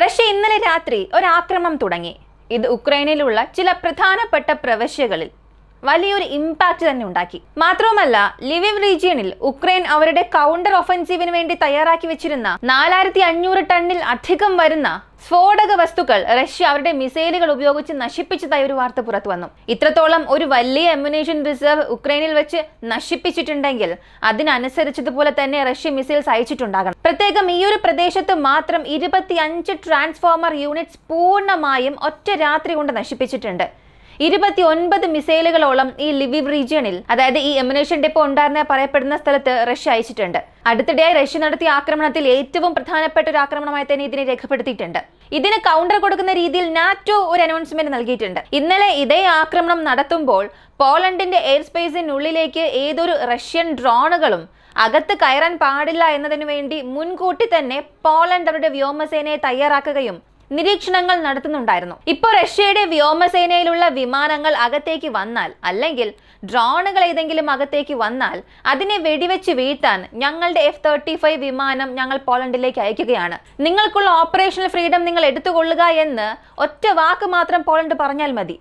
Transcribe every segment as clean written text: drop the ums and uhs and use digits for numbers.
Russia ഇന്നലെ രാത്രി ഒരു ആക്രമണം തുടങ്ങി. ഇത് ഉക്രൈനിലുള്ള ചില പ്രധാനപ്പെട്ട പ്രവിശ്യകളിൽ വലിയൊരു ഇമ്പാക്ട് തന്നെ ഉണ്ടാക്കി. മാത്രവുമല്ല, ലിവിവ് റീജിയനിൽ ഉക്രൈൻ അവരുടെ കൗണ്ടർ ഒഫൻസീവിന് വേണ്ടി തയ്യാറാക്കി വെച്ചിരുന്ന 4500 ടണ്ണിൽ അധികം വരുന്ന സ്ഫോടക വസ്തുക്കൾ റഷ്യ അവരുടെ മിസൈലുകൾ ഉപയോഗിച്ച് നശിപ്പിച്ചതായി ഒരു വാർത്ത പുറത്തു വന്നു. ഇത്രത്തോളം ഒരു വലിയ അമ്മുനേഷൻ റിസർവ് ഉക്രൈനിൽ വെച്ച് നശിപ്പിച്ചിട്ടുണ്ടെങ്കിൽ അതിനനുസരിച്ചതുപോലെ തന്നെ റഷ്യ മിസൈൽസ് അയച്ചിട്ടുണ്ടാകണം. പ്രത്യേകം ഈ ഒരു പ്രദേശത്ത് മാത്രം 25 ട്രാൻസ്ഫോമർ യൂണിറ്റ്സ് പൂർണ്ണമായും ഒറ്റ രാത്രി കൊണ്ട് നശിപ്പിച്ചിട്ടുണ്ട്. 29 മിസൈലുകളോളം ഈ ലിവിവ് റീജിയണിൽ, അതായത് ഈ എമുനേഷൻ ഡെപ്പോ ഉണ്ടായിരുന്ന പറയപ്പെടുന്ന സ്ഥലത്ത് റഷ്യ അയച്ചിട്ടുണ്ട്. അടുത്തിടെയായി റഷ്യ നടത്തിയ ആക്രമണത്തിൽ ഏറ്റവും പ്രധാനപ്പെട്ട ഒരു ആക്രമണമായി തന്നെ ഇതിനെ രേഖപ്പെടുത്തിയിട്ടുണ്ട്. ഇതിന് കൗണ്ടർ കൊടുക്കുന്ന രീതിയിൽ നാറ്റോ ഒരു അനൗൺസ്മെന്റ് നൽകിയിട്ടുണ്ട്. ഇന്നലെ ഇതേ ആക്രമണം നടത്തുമ്പോൾ പോളണ്ടിന്റെ എയർ സ്പേസിനുള്ളിലേക്ക് ഏതൊരു റഷ്യൻ ഡ്രോണുകളും അകത്ത് കയറാൻ പാടില്ല എന്നതിനു വേണ്ടി മുൻകൂട്ടി തന്നെ പോളണ്ട് അവരുടെ വ്യോമസേനയെ തയ്യാറാക്കുകയും നിരീക്ഷണങ്ങൾ നടത്തുന്നുണ്ടായിരുന്നു. ഇപ്പോൾ റഷ്യയുടെ വ്യോമസേനയിലുള്ള വിമാനങ്ങൾ അകത്തേക്ക് വന്നാൽ, അല്ലെങ്കിൽ ഡ്രോണുകൾ ഏതെങ്കിലും അകത്തേക്ക് വന്നാൽ അതിനെ വെടിവെച്ച് വീഴ്ത്താൻ ഞങ്ങളുടെ F-35 വിമാനം ഞങ്ങൾ പോളണ്ടിലേക്ക് അയക്കുകയാണ്. നിങ്ങൾക്കുള്ള ഓപ്പറേഷണൽ ഫ്രീഡം നിങ്ങൾ എടുത്തുകൊള്ളുക എന്ന് ഒറ്റ വാക്ക് മാത്രം പോളണ്ട് പറഞ്ഞാൽ മതി.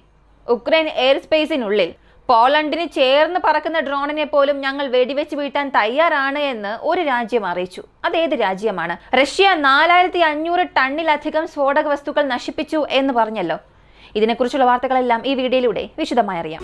ഉക്രൈൻ എയർ സ്പേസിനുള്ളിൽ പോളണ്ടിന് ചേർന്ന് പറക്കുന്ന ഡ്രോണിനെ പോലും ഞങ്ങൾ വെടിവെച്ച് വീഴ്ത്താൻ തയ്യാറാണ് എന്ന് ഒരു രാജ്യം അറിയിച്ചു. അതേത് രാജ്യമാണ്? റഷ്യ 4500 ടണ്ണിലധികം സ്ഫോടക വസ്തുക്കൾ നശിപ്പിച്ചു എന്ന് പറഞ്ഞല്ലോ. ഇതിനെക്കുറിച്ചുള്ള വാർത്തകളെല്ലാം ഈ വീഡിയോയിലൂടെ വിശദമായി അറിയാം.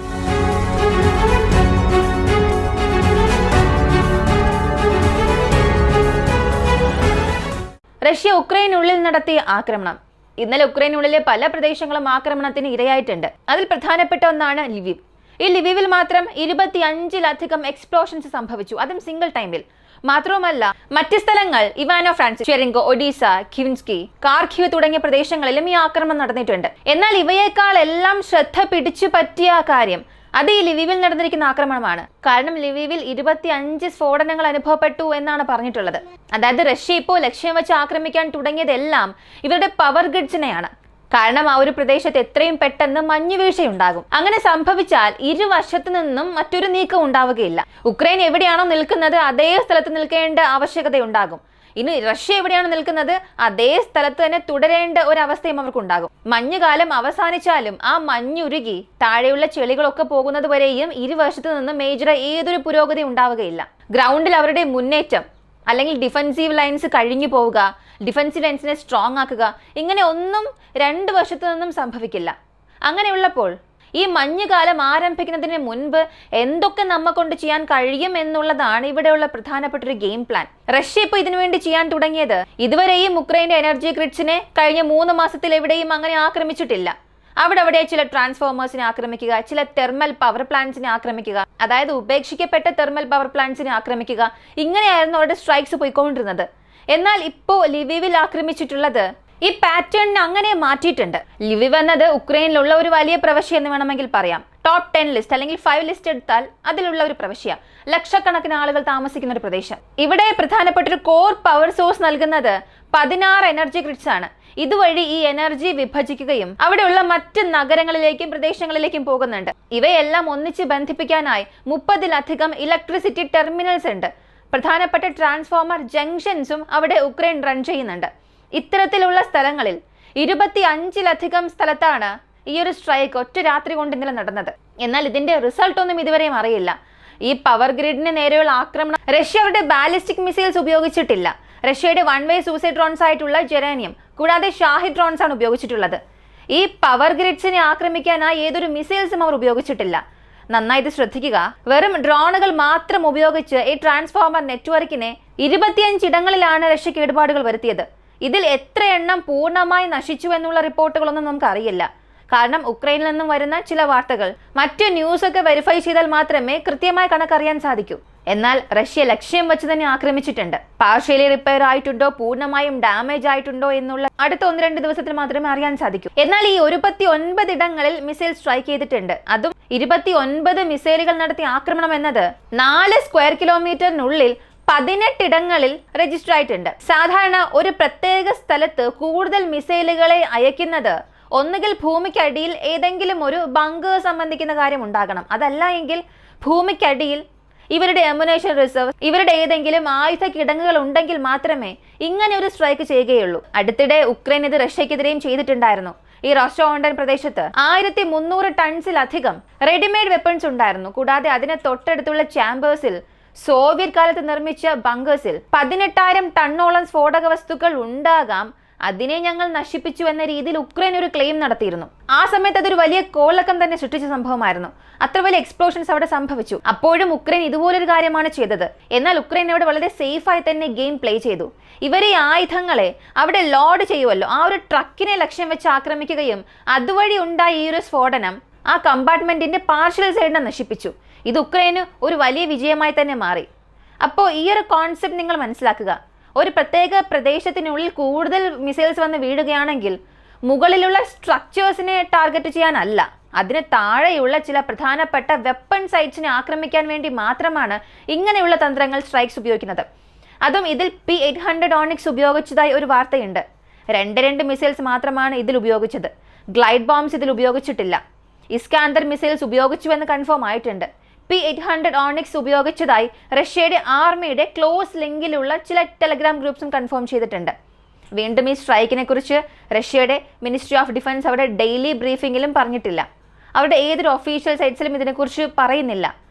റഷ്യ ഉക്രൈനുള്ളിൽ നടത്തിയ ആക്രമണം. ഇന്നലെ ഉക്രൈനുള്ളിലെ പല പ്രദേശങ്ങളും ആക്രമണത്തിന് ഇരയായിട്ടുണ്ട്. അതിൽ പ്രധാനപ്പെട്ട ഒന്നാണ് ലിവിവ്. ഈ ലിവിവിൽ മാത്രം 25ലധികം എക്സ്പ്ലോഷൻസ് സംഭവിച്ചു, അതും സിംഗിൾ ടൈമിൽ. മാത്രവുമല്ല, മറ്റ് സ്ഥലങ്ങൾ ഇവാനോ ഫ്രാൻസിസ്, ചെറിങ്കോ, ഒഡീസ, കിവിൻസ്കി, കാർഖിവ് തുടങ്ങിയ പ്രദേശങ്ങളിലും ഈ ആക്രമണം നടന്നിട്ടുണ്ട്. എന്നാൽ ഇവയേക്കാൾ എല്ലാം ശ്രദ്ധ പിടിച്ചു പറ്റിയ കാര്യം അത് ഈ ലിവിവിൽ നടന്നിരിക്കുന്ന ആക്രമണമാണ്. കാരണം ലിവിവിൽ 25 സ്ഫോടനങ്ങൾ അനുഭവപ്പെട്ടു എന്നാണ് പറഞ്ഞിട്ടുള്ളത്. അതായത് റഷ്യ ഇപ്പോൾ ലക്ഷ്യം വെച്ച് ആക്രമിക്കാൻ തുടങ്ങിയതെല്ലാം ഇവരുടെ പവർ ഗ്രിഡ്സിനെയാണ്. കാരണം ആ ഒരു പ്രദേശത്ത് എത്രയും പെട്ടെന്ന് മഞ്ഞുവീഴ്ചയുണ്ടാകും. അങ്ങനെ സംഭവിച്ചാൽ ഇരുവശത്തു നിന്നും മറ്റൊരു നീക്കം ഉണ്ടാവുകയില്ല. ഉക്രൈൻ എവിടെയാണോ നിൽക്കുന്നത് അതേ സ്ഥലത്ത് നിൽക്കേണ്ട ആവശ്യകതയുണ്ടാകും. ഇനി റഷ്യ എവിടെയാണ് നിൽക്കുന്നത് അതേ സ്ഥലത്ത് തന്നെ തുടരേണ്ട ഒരു അവസ്ഥയും അവർക്കുണ്ടാകും. മഞ്ഞുകാലം അവസാനിച്ചാലും ആ മഞ്ഞുരുകി താഴെയുള്ള ചെളികളൊക്കെ പോകുന്നത് വരെയും ഇരുവശത്തു നിന്നും മേജർ ഏതൊരു പുരോഗതി ഉണ്ടാവുകയില്ല. ഗ്രൗണ്ടിൽ അവരുടെ മുന്നേറ്റം, അല്ലെങ്കിൽ ഡിഫൻസീവ് ലൈൻസ് കഴിഞ്ഞു പോവുക, ഡിഫൻസീവ് ലൈൻസിനെ സ്ട്രോങ് ആക്കുക, ഇങ്ങനെ ഒന്നും രണ്ട് വശത്തു നിന്നും സംഭവിക്കില്ല. അങ്ങനെയുള്ളപ്പോൾ ഈ മഞ്ഞുകാലം ആരംഭിക്കുന്നതിന് മുൻപ് എന്തൊക്കെ നമ്മെ കൊണ്ട് ചെയ്യാൻ കഴിയും എന്നുള്ളതാണ് ഇവിടെയുള്ള പ്രധാനപ്പെട്ട ഒരു ഗെയിം പ്ലാൻ. റഷ്യ ഇപ്പോൾ ഇതിനുവേണ്ടി ചെയ്യാൻ തുടങ്ങിയത്, ഇതുവരെയും ഉക്രൈന്റെ എനർജി ഗ്രിഡ്സിനെ കഴിഞ്ഞ 3 മാസത്തിൽ എവിടെയും അങ്ങനെ ആക്രമിച്ചിട്ടില്ല. അവിടെ ചില ട്രാൻസ്ഫോമേഴ്സിനെ ആക്രമിക്കുക, ചില തെർമൽ പവർ പ്ലാന്റ്സിനെ ആക്രമിക്കുക, അതായത് ഉപേക്ഷിക്കപ്പെട്ട തെർമൽ പവർ പ്ലാന്റ്സിനെ ആക്രമിക്കുക, ഇങ്ങനെയായിരുന്നു അവരുടെ സ്ട്രൈക്സ് പോയിക്കൊണ്ടിരുന്നത്. എന്നാൽ ഇപ്പോൾ ലിവിവിൽ ആക്രമിച്ചിട്ടുള്ളത് ഈ പാറ്റേണിനെ അങ്ങനെ മാറ്റിയിട്ടുണ്ട്. ലിവിവ് എന്നത് ഉക്രൈനിലുള്ള ഒരു വലിയ പ്രവിശ്യ എന്ന് വേണമെങ്കിൽ പറയാം. ടോപ്പ് 10 ലിസ്റ്റ് അല്ലെങ്കിൽ 5 ലിസ്റ്റ് എടുത്താൽ അതിലുള്ള ഒരു പ്രവിശ്യ, ലക്ഷക്കണക്കിന് ആളുകൾ താമസിക്കുന്ന ഒരു പ്രദേശം. ഇവിടെ പ്രധാനപ്പെട്ട ഒരു കോർ പവർ സോഴ്സ് നൽകുന്നത് 16 എനർജി ഗ്രിഡ്സ് ആണ്. ഇതുവഴി ഈ എനർജി വിഭജിക്കുകയും അവിടെയുള്ള മറ്റ് നഗരങ്ങളിലേക്കും പ്രദേശങ്ങളിലേക്കും പോകുന്നുണ്ട്. ഇവയെല്ലാം ഒന്നിച്ച് ബന്ധിപ്പിക്കാനായി 30ലധികം ഇലക്ട്രിസിറ്റി ടെർമിനൽസ് ഉണ്ട്. പ്രധാനപ്പെട്ട ട്രാൻസ്ഫോമർ ജംഗ്ഷൻസും അവിടെ ഉക്രൈൻ റൺ ചെയ്യുന്നുണ്ട്. ഇത്തരത്തിലുള്ള സ്ഥലങ്ങളിൽ 25ലധികം സ്ഥലത്താണ് ഈ ഒരു സ്ട്രൈക്ക് ഒറ്റ രാത്രി കൊണ്ട് ഇന്നലെ നടന്നത്. എന്നാൽ ഇതിന്റെ റിസൾട്ട് ഒന്നും ഇതുവരെയും അറിയില്ല. ഈ പവർ ഗ്രിഡിന് നേരെയുള്ള ആക്രമണം റഷ്യ അവരുടെ ബാലിസ്റ്റിക് മിസൈൽസ് ഉപയോഗിച്ചിട്ടില്ല. റഷ്യയുടെ 1 വേ സൂസൈഡ് ഡ്രോൺസ് ആയിട്ടുള്ള ജെറാനിയം കൂടാതെ ഷാഹിദ് ഡ്രോൺസ് ആണ് ഉപയോഗിച്ചിട്ടുള്ളത്. ഈ പവർ ഗ്രിഡ്സിനെ ആക്രമിക്കാനായി ഏതൊരു മിസൈൽസും അവർ ഉപയോഗിച്ചിട്ടില്ല. നന്നായി ഇത് ശ്രദ്ധിക്കുക. വെറും ഡ്രോണുകൾ മാത്രം ഉപയോഗിച്ച് ഈ ട്രാൻസ്ഫോമർ നെറ്റ്വർക്കിനെ 25 ഇടങ്ങളിലാണ് റഷ്യ കേടുപാടുകൾ വരുത്തിയത്. ഇതിൽ എത്ര എണ്ണം പൂർണ്ണമായി നശിച്ചു എന്നുള്ള റിപ്പോർട്ടുകളൊന്നും നമുക്ക് അറിയില്ല. കാരണം ഉക്രൈനിൽ നിന്നും വരുന്ന ചില വാർത്തകൾ, മറ്റ് ന്യൂസ് ഒക്കെ വെരിഫൈ ചെയ്താൽ മാത്രമേ കൃത്യമായ കണക്കറിയാൻ സാധിക്കൂ. എന്നാൽ റഷ്യ ലക്ഷ്യം വെച്ച് തന്നെ ആക്രമിച്ചിട്ടുണ്ട്. പാർഷ്യലി റിപ്പയർ ആയിട്ടുണ്ടോ, പൂർണ്ണമായും ഡാമേജ് ആയിട്ടുണ്ടോ എന്നുള്ള അടുത്ത 1-2 ദിവസത്തിൽ മാത്രമേ അറിയാൻ സാധിക്കൂ. എന്നാൽ ഈ 29 ഇടങ്ങളിൽ മിസൈൽ സ്ട്രൈക്ക് ചെയ്തിട്ടുണ്ട്. അതും 29 മിസൈലുകൾ നടത്തിയ ആക്രമണം എന്നത് 4 സ്ക്വയർ കിലോമീറ്ററിനുള്ളിൽ 18 ഇടങ്ങളിൽ രജിസ്റ്റർ ആയിട്ടുണ്ട്. സാധാരണ ഒരു പ്രത്യേക സ്ഥലത്ത് കൂടുതൽ മിസൈലുകളെ അയക്കുന്നത് ഒന്നുകിൽ ഭൂമിക്കടിയിൽ ഏതെങ്കിലും ഒരു ബങ്കർ സംബന്ധിക്കുന്ന കാര്യം ഉണ്ടാകണം. അതല്ല എങ്കിൽ ഭൂമിക്കടിയിൽ ഇവരുടെ എമുനേഷൻ റിസർവ്, ഇവരുടെ ഏതെങ്കിലും ആയുധ കിടങ്ങുകൾ ഉണ്ടെങ്കിൽ മാത്രമേ ഇങ്ങനെ ഒരു സ്ട്രൈക്ക് ചെയ്യുകയുള്ളൂ. അടുത്തിടെ ഉക്രൈൻ ഇത് റഷ്യക്കെതിരെയും ചെയ്തിട്ടുണ്ടായിരുന്നു. ഈ റോസ്റ്റോവോണ്ടൻ പ്രദേശത്ത് 1300 ടൺസിലധികം റെഡിമെയ്ഡ് വെപ്പൺസ് ഉണ്ടായിരുന്നു. കൂടാതെ അതിന് തൊട്ടടുത്തുള്ള ചാമ്പേഴ്സിൽ സോവിയറ്റ് കാലത്ത് നിർമ്മിച്ച ബങ്കേഴ്സിൽ 18,000 ടണ്ണോളം സ്ഫോടക വസ്തുക്കൾ ഉണ്ടാകാം. അതിനെ ഞങ്ങൾ നശിപ്പിച്ചു എന്ന രീതിയിൽ ഉക്രൈൻ ഒരു ക്ലെയിം നടത്തിയിരുന്നു. ആ സമയത്ത് അതൊരു വലിയ കോളക്കം തന്നെ സൃഷ്ടിച്ച സംഭവമായിരുന്നു. അത്ര വലിയ എക്സ്പ്ലോഷൻസ് അവിടെ സംഭവിച്ചു. അപ്പോഴും ഉക്രൈൻ ഇതുപോലൊരു കാര്യമാണ് ചെയ്തത്. എന്നാൽ ഉക്രൈൻ അവിടെ വളരെ സേഫായി തന്നെ ഗെയിം പ്ലേ ചെയ്തു. ഇവരെ ആയുധങ്ങളെ അവിടെ ലോഡ് ചെയ്യുമല്ലോ, ആ ഒരു ട്രക്കിനെ ലക്ഷ്യം വെച്ച് ആക്രമിക്കുകയും അതുവഴി ഉണ്ടായ ഈ ഒരു സ്ഫോടനം ആ കമ്പാർട്ട്മെന്റിന്റെ പാർഷ്യൽ സൈഡിനെ നശിപ്പിച്ചു. ഇത് ഉക്രൈന് ഒരു വലിയ വിജയമായി തന്നെ മാറി. അപ്പോൾ ഈ ഒരു കോൺസെപ്റ്റ് നിങ്ങൾ മനസ്സിലാക്കുക. ഒരു പ്രത്യേക പ്രദേശത്തിനുള്ളിൽ കൂടുതൽ മിസൈൽസ് വന്ന് വീഴുകയാണെങ്കിൽ മുകളിലുള്ള സ്ട്രക്ചേഴ്സിനെ ടാർഗറ്റ് ചെയ്യാനല്ല, അതിന് താഴെയുള്ള ചില പ്രധാനപ്പെട്ട വെപ്പൺ സൈറ്റ്സിനെ ആക്രമിക്കാൻ വേണ്ടി മാത്രമാണ് ഇങ്ങനെയുള്ള തന്ത്രങ്ങൾ സ്ട്രൈക്സ് ഉപയോഗിക്കുന്നത്. അതും ഇതിൽ P-800 ഓണിക്സ് ഉപയോഗിച്ചതായി ഒരു വാർത്തയുണ്ട്. രണ്ട് മിസൈൽസ് മാത്രമാണ് ഇതിൽ ഉപയോഗിച്ചത്. ഗ്ലൈഡ് ബോംബ്സ് ഇതിൽ ഉപയോഗിച്ചിട്ടില്ല. ഇസ്കാന്ദർ മിസൈൽസ് ഉപയോഗിച്ചുവെന്ന് കൺഫേം ആയിട്ടുണ്ട്. P-800 ഓണിക്സ് ഉപയോഗിച്ചതായി റഷ്യയുടെ ആർമിയുടെ ക്ലോസ് ലിങ്കിലുള്ള ചില ടെലഗ്രാം ഗ്രൂപ്പ്സും കൺഫേം ചെയ്തിട്ടുണ്ട്. വീണ്ടും ഈ സ്ട്രൈക്കിനെ കുറിച്ച് റഷ്യയുടെ മിനിസ്ട്രി ഓഫ് ഡിഫൻസ് അവിടെ ഡെയിലി ബ്രീഫിംഗിലും പറഞ്ഞിട്ടില്ല. അവരുടെ ഏതൊരു ഒഫീഷ്യൽ സൈറ്റ്സിലും ഇതിനെക്കുറിച്ച് പറയുന്നില്ല.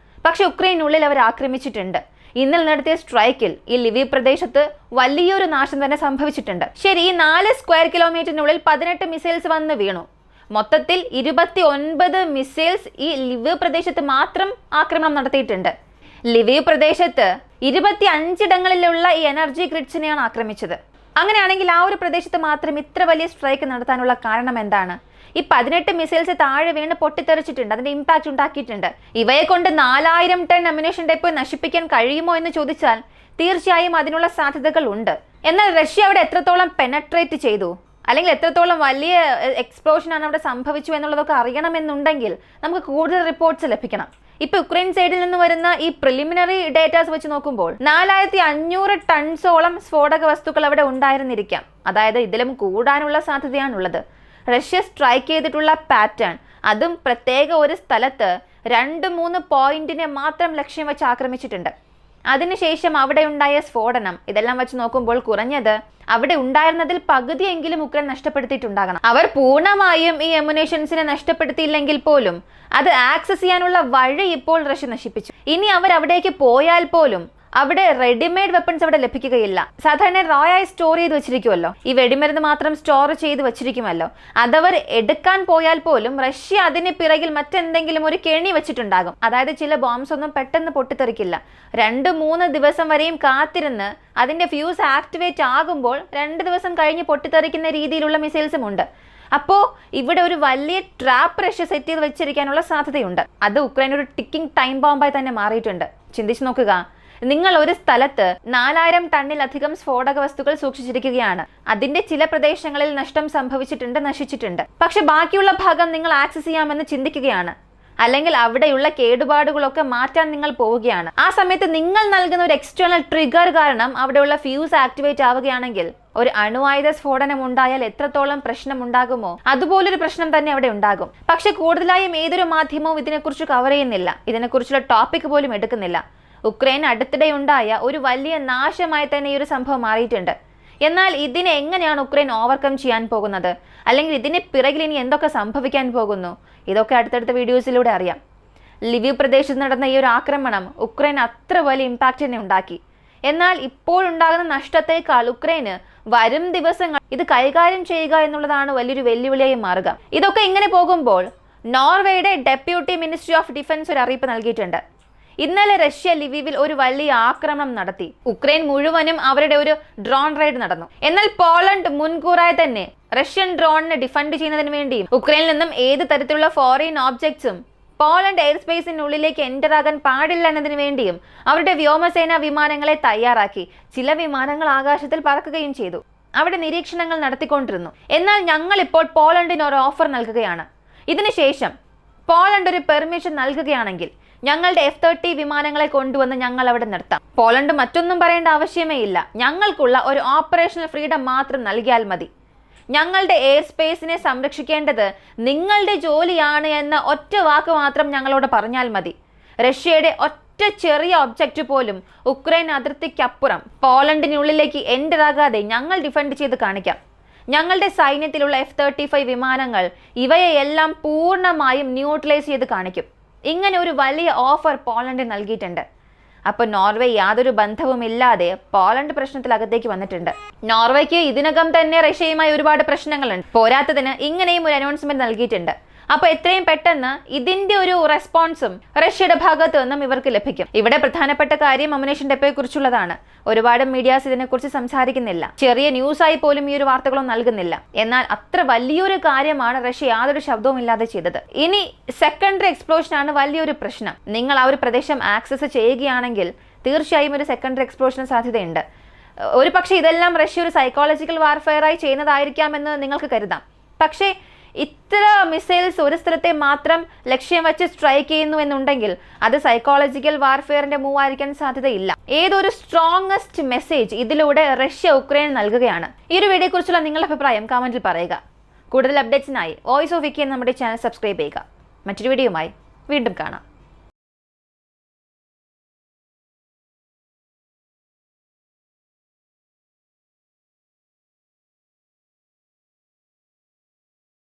പക്ഷെ ഉക്രൈനുള്ളിൽ അവർ ആക്രമിച്ചിട്ടുണ്ട്. ഇന്നലെ നടത്തിയ സ്ട്രൈക്കിൽ ഈ ലിവീവ് പ്രദേശത്ത് വലിയൊരു നാശം തന്നെ സംഭവിച്ചിട്ടുണ്ട്. ശരി, ഈ 4 സ്ക്വയർ കിലോമീറ്ററിനുള്ളിൽ 18 മിസൈൽസ് വന്ന് വീണു. മൊത്തത്തിൽ 29 മിസൈൽസ് ഈ ലിവീവ് പ്രദേശത്ത് മാത്രം ആക്രമണം നടത്തിയിട്ടുണ്ട്. ലിവീവ് പ്രദേശത്ത് 25 ഇടങ്ങളിലുള്ള ഈ എനർജി ഗ്രിഡ്സിനെയാണ് ആക്രമിച്ചത്. അങ്ങനെയാണെങ്കിൽ ആ ഒരു പ്രദേശത്ത് മാത്രം ഇത്ര വലിയ സ്ട്രൈക്ക് നടത്താനുള്ള കാരണം എന്താണ്? ഈ 18 മിസൈൽസ് താഴെ വീണ് പൊട്ടിത്തെറിച്ചിട്ടുണ്ട്, അതിന്റെ ഇമ്പാക്ട് ഉണ്ടാക്കിയിട്ടുണ്ട്. ഇവയെ കൊണ്ട് 4000 ടൺ അമ്യുനേഷൻ ഡെപ്പോ നശിപ്പിക്കാൻ കഴിയുമോ എന്ന് ചോദിച്ചാൽ തീർച്ചയായും അതിനുള്ള സാധ്യതകൾ ഉണ്ട്. എന്നാൽ റഷ്യ അവിടെ എത്രത്തോളം പെനട്രേറ്റ് ചെയ്തു, അല്ലെങ്കിൽ എത്രത്തോളം വലിയ എക്സ്പ്ലോഷനാണ് അവിടെ സംഭവിച്ചു എന്നുള്ളതൊക്കെ അറിയണമെന്നുണ്ടെങ്കിൽ നമുക്ക് കൂടുതൽ റിപ്പോർട്ട്സ് ലഭിക്കണം. ഇപ്പൊ യുക്രൈൻ സൈഡിൽ നിന്ന് വരുന്ന ഈ പ്രിലിമിനറി ഡേറ്റാസ് വെച്ച് നോക്കുമ്പോൾ 4500 ടൺസോളം സ്ഫോടക വസ്തുക്കൾ അവിടെ ഉണ്ടായിരുന്നിരിക്കാം. അതായത് ഇതിലും കൂടാനുള്ള സാധ്യതയാണുള്ളത്. റഷ്യ സ്ട്രൈക്ക് ചെയ്തിട്ടുള്ള പാറ്റേൺ, അതും പ്രത്യേക ഒരു സ്ഥലത്ത് 2-3 പോയിന്റിനെ മാത്രം ലക്ഷ്യം വെച്ച് ആക്രമിച്ചിട്ടുണ്ട്. അതിനുശേഷം അവിടെ ഉണ്ടായ സ്ഫോടനം, ഇതെല്ലാം വെച്ച് നോക്കുമ്പോൾ കുറഞ്ഞത് അവിടെ ഉണ്ടായിരുന്നതിൽ പകുതിയെങ്കിലും ഉക്രൈൻ നഷ്ടപ്പെടുത്തിയിട്ടുണ്ടാകണം. അവർ പൂർണ്ണമായും ഈ എമുനേഷൻസിനെ നഷ്ടപ്പെടുത്തിയില്ലെങ്കിൽ പോലും അത് ആക്സസ് ചെയ്യാനുള്ള വഴി ഇപ്പോൾ റഷ്യ നശിപ്പിച്ചു. ഇനി അവർ അവിടേക്ക് പോയാൽ പോലും അവിടെ റെഡിമെയ്ഡ് വെപ്പൺസ് അവിടെ ലഭിക്കുകയില്ല. സാധാരണ റോയായി സ്റ്റോർ ചെയ്ത് വെച്ചിരിക്കുമല്ലോ, ഈ വെടിമരുന്ന് മാത്രം സ്റ്റോർ ചെയ്ത് വെച്ചിരിക്കുമല്ലോ. അതവർ എടുക്കാൻ പോയാൽ പോലും റഷ്യ അതിന് പിറകിൽ മറ്റെന്തെങ്കിലും ഒരു കെണി വെച്ചിട്ടുണ്ടാകും. അതായത് ചില ബോംബ്സ് ഒന്നും പെട്ടെന്ന് പൊട്ടിത്തെറിക്കില്ല. 2-3 ദിവസം വരെയും കാത്തിരുന്ന് അതിന്റെ ഫ്യൂസ് ആക്ടിവേറ്റ് ആകുമ്പോൾ 2 ദിവസം കഴിഞ്ഞ് പൊട്ടിത്തെറിക്കുന്ന രീതിയിലുള്ള മിസൈൽസും ഉണ്ട്. അപ്പോൾ ഇവിടെ ഒരു വലിയ ട്രാപ്പ് റഷ്യ സെറ്റ് ചെയ്ത് വെച്ചിരിക്കാനുള്ള സാധ്യതയുണ്ട്. അത് ഉക്രൈൻ ഒരു ടിക്കിംഗ് ടൈം ബോംബായി തന്നെ മാറിയിട്ടുണ്ട്. ചിന്തിച്ചു നോക്കുക, നിങ്ങൾ ഒരു സ്ഥലത്ത് 4000 ടണ്ണിലധികം സ്ഫോടക വസ്തുക്കൾ സൂക്ഷിച്ചിരിക്കുകയാണ്. അതിന്റെ ചില പ്രദേശങ്ങളിൽ നഷ്ടം സംഭവിച്ചിട്ടുണ്ട്, നശിച്ചിട്ടുണ്ട്. പക്ഷെ ബാക്കിയുള്ള ഭാഗം നിങ്ങൾ ആക്സസ് ചെയ്യാമെന്ന് ചിന്തിക്കുകയാണ്, അല്ലെങ്കിൽ അവിടെയുള്ള കേടുപാടുകളൊക്കെ മാറ്റാൻ നിങ്ങൾ പോവുകയാണ്. ആ സമയത്ത് നിങ്ങൾ നൽകുന്ന ഒരു എക്സ്റ്റേണൽ ട്രിഗർ കാരണം അവിടെയുള്ള ഫ്യൂസ് ആക്ടിവേറ്റ് ആവുകയാണെങ്കിൽ ഒരു അണുവായുധ സ്ഫോടനം ഉണ്ടായാൽ എത്രത്തോളം പ്രശ്നം ഉണ്ടാകുമോ അതുപോലൊരു പ്രശ്നം തന്നെ അവിടെ ഉണ്ടാകും. പക്ഷെ കൂടുതലായും ഏതൊരു മാധ്യമവും ഇതിനെക്കുറിച്ച് കവർ ചെയ്യുന്നില്ല, ഇതിനെക്കുറിച്ചുള്ള ടോപ്പിക് പോലും എടുക്കുന്നില്ല. ഉക്രൈൻ അടുത്തിടെ ഉണ്ടായ ഒരു വലിയ നാശമായി തന്നെ ഈ ഒരു സംഭവം മാറിയിട്ടുണ്ട്. എന്നാൽ ഇതിനെ എങ്ങനെയാണ് ഉക്രൈൻ ഓവർകം ചെയ്യാൻ പോകുന്നത്, അല്ലെങ്കിൽ ഇതിന് പിറകിൽ ഇനി എന്തൊക്കെ സംഭവിക്കാൻ പോകുന്നു, ഇതൊക്കെ അടുത്തടുത്ത വീഡിയോസിലൂടെ അറിയാം. ലിവീവ് പ്രദേശത്ത് നടന്ന ഈ ഒരു ആക്രമണം ഉക്രൈൻ അത്ര വലിയ ഇമ്പാക്റ്റ് തന്നെ ഉണ്ടാക്കി. എന്നാൽ ഇപ്പോഴുണ്ടാകുന്ന നഷ്ടത്തേക്കാൾ ഉക്രൈന് വരും ദിവസങ്ങൾ ഇത് കൈകാര്യം ചെയ്യുക എന്നുള്ളതാണ് വലിയൊരു വെല്ലുവിളിയായി മാറുക. ഇതൊക്കെ ഇങ്ങനെ പോകുമ്പോൾ നോർവേയുടെ ഡെപ്യൂട്ടി മിനിസ്ട്രി ഓഫ് ഡിഫൻസ് ഒരു അറിയിപ്പ് നൽകിയിട്ടുണ്ട്. ഇന്നലെ റഷ്യ ലിവീവിൽ ഒരു വലിയ ആക്രമണം നടത്തി. ഉക്രൈൻ മുഴുവനും അവരുടെ ഒരു ഡ്രോൺ റൈഡ് നടന്നു. എന്നാൽ പോളണ്ട് മുൻകൂറായി തന്നെ റഷ്യൻ ഡ്രോണിനെ ഡിഫൻഡ് ചെയ്യുന്നതിന് വേണ്ടിയും ഉക്രൈനിൽ നിന്നും ഏത് തരത്തിലുള്ള ഫോറിൻ ഓബ്ജക്ട്സും പോളണ്ട് എയർ സ്പേസിനുള്ളിലേക്ക് എൻ്റർ ആകാൻ പാടില്ല എന്നതിന് വേണ്ടിയും അവരുടെ വ്യോമസേനാ വിമാനങ്ങളെ തയ്യാറാക്കി. ചില വിമാനങ്ങൾ ആകാശത്തിൽ പറക്കുകയും ചെയ്തു. അവിടെ നിരീക്ഷണങ്ങൾ നടത്തിക്കൊണ്ടിരുന്നു. എന്നാൽ ഞങ്ങൾ ഇപ്പോൾ പോളണ്ടിന് ഒരു ഓഫർ നൽകുകയാണ്. ഇതിനുശേഷം പോളണ്ട് ഒരു പെർമിഷൻ നൽകുകയാണെങ്കിൽ ഞങ്ങളുടെ F-30 വിമാനങ്ങളെ കൊണ്ടുവന്ന് ഞങ്ങൾ അവിടെ നിർത്താം. പോളണ്ട് മറ്റൊന്നും പറയേണ്ട ആവശ്യമേ ഇല്ല. ഞങ്ങൾക്കുള്ള ഒരു ഓപ്പറേഷണൽ ഫ്രീഡം മാത്രം നൽകിയാൽ മതി. ഞങ്ങളുടെ എയർ സ്പേസിനെ സംരക്ഷിക്കേണ്ടത് നിങ്ങളുടെ ജോലിയാണ് എന്ന ഒറ്റ വാക്ക് മാത്രം ഞങ്ങളോട് പറഞ്ഞാൽ മതി. റഷ്യയുടെ ഒറ്റ ഒരൊറ്റ ചെറിയ ഒബ്ജക്റ്റ് പോലും ഉക്രൈൻ അതിർത്തിക്കപ്പുറം പോളണ്ടിനുള്ളിലേക്ക് എൻ്റർ ആകാതെ ഞങ്ങൾ ഡിഫെൻഡ് ചെയ്ത് കാണിക്കാം. ഞങ്ങളുടെ സൈന്യത്തിലുള്ള F-35 വിമാനങ്ങൾ ഇവയെല്ലാം പൂർണ്ണമായും ന്യൂട്രലൈസ് ചെയ്ത് കാണിക്കും. ഇങ്ങനെ ഒരു വലിയ ഓഫർ പോളണ്ട് നൽകിയിട്ടുണ്ട്. അപ്പോൾ നോർവേ യാതൊരു ബന്ധവുമില്ലാതെ പോളണ്ട് പ്രശ്നത്തിലകത്തേക്ക് വന്നിട്ടുണ്ട്. നോർവേക്ക് ഇതിനകം തന്നെ റഷ്യയുമായി ഒരുപാട് പ്രശ്നങ്ങളുണ്ട്. പോരാത്തതിന് ഇങ്ങനെയും ഒരു അനൗൺസ്മെന്റ് നൽകിയിട്ടുണ്ട്. അപ്പോൾ എത്രയും പെട്ടെന്ന് ഇതിന്റെ ഒരു റെസ്പോൺസും റഷ്യയുടെ ഭാഗത്തു നിന്നും ഇവർക്ക് ലഭിക്കും. ഇവിടെ പ്രധാനപ്പെട്ട കാര്യം അമുനേഷൻ ഡെപ്പോയെ കുറിച്ചുള്ളതാണ്. ഒരുപാട് മീഡിയാസ് ഇതിനെക്കുറിച്ച് സംസാരിക്കുന്നില്ല. ചെറിയ ന്യൂസായി പോലും ഈ ഒരു വാർത്തകളൊന്നും നൽകുന്നില്ല. എന്നാൽ അത്ര വലിയൊരു കാര്യമാണ് റഷ്യ യാതൊരു ശബ്ദവും ഇല്ലാതെ ചെയ്തത്. ഇനി സെക്കൻഡറി എക്സ്പ്ലോഷൻ ആണ് വലിയൊരു പ്രശ്നം. നിങ്ങൾ ആ ഒരു പ്രദേശം ആക്സസ് ചെയ്യുകയാണെങ്കിൽ തീർച്ചയായും ഒരു സെക്കൻഡറി എക്സ്പ്ലോഷന് സാധ്യതയുണ്ട്. ഒരു പക്ഷേ ഇതെല്ലാം റഷ്യ ഒരു സൈക്കോളജിക്കൽ വാർഫെയറായി ചെയ്യുന്നതായിരിക്കാമെന്ന് നിങ്ങൾക്ക് കരുതാം. പക്ഷേ ഇത്ര മിസൈൽസ് ഒരു സ്ഥലത്തെ മാത്രം ലക്ഷ്യം വെച്ച് സ്ട്രൈക്ക് ചെയ്യുന്നു എന്നുണ്ടെങ്കിൽ അത് സൈക്കോളജിക്കൽ വാർഫെയറിന്റെ മൂവ് ആയിരിക്കാൻ സാധ്യതയില്ല. ഏതൊരു സ്ട്രോങ്ങസ്റ്റ് മെസ്സേജ് ഇതിലൂടെ റഷ്യ ഉക്രൈൻ നൽകുകയാണ്. ഈ ഒരു വീഡിയോയെ കുറിച്ചുള്ള നിങ്ങളുടെ അഭിപ്രായം കമന്റിൽ പറയുക. കൂടുതൽ അപ്ഡേറ്റ്സിനായി വോയിസ് ഓഫ് വിക്കി നമ്മുടെ ചാനൽ സബ്സ്ക്രൈബ് ചെയ്യുക. മറ്റൊരു വീഡിയോയുമായി വീണ്ടും കാണാം.